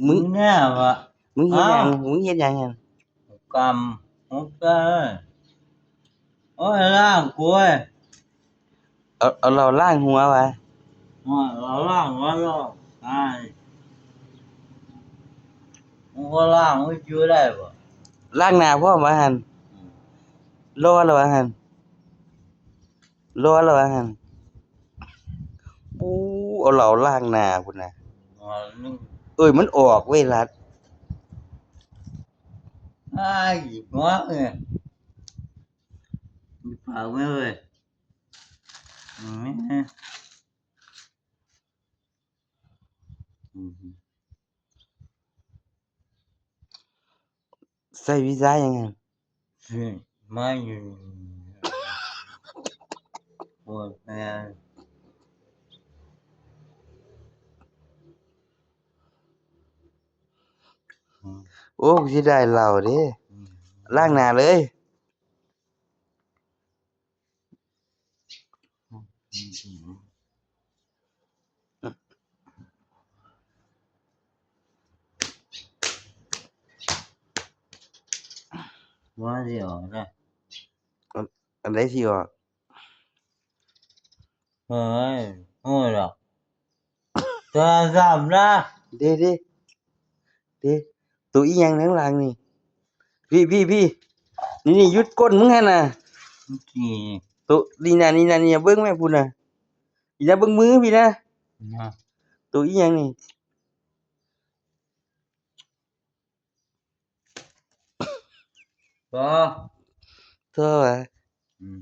มึงเนี่ยวะมึงเฮ็ดหยังมึงเฮ็ดหยังหั่นกำมุกเอ้ยโอ้ยล่างกูเว้ยเอาเหล้าล้างหัววะโอ้ยเราล่างวะล่ะไอ้มึงก็ล่างไม่ช่วยได้ปะล้างหน้าพร้อมวะหั่นรอแล้ววะหั่นรอแล้ววะหั่นปูเอาเหล้าล้างหน้าพุ่นน่ะนึงเอ้ยมันออกเว้ยรัดไอ้หยิบหัวเนี่ยมีปากไหมเว้ยไม่ใส่วีซ่ายังหั่นสิไม่อยู่ปวดแม่โอ้กูสิได้เหล้าเด้ล้างหน้าเลยว่าเดี๋ยวนะ อันใดสิออกเฮ้ยโอ้ยหรอกจะทำนะ เด้เด้เด้ตัวอีหยังข้างหลังนี่พี่นี่หยุดก้นมึงหั่นน่ะ กี่ตัวนี่น่ะเบิ่งแม่พุ่นน่ะพี่น่ะเบิ่งมือพี่นะนะ ตัวอีหยังนี่ก็เท่าว่าอืม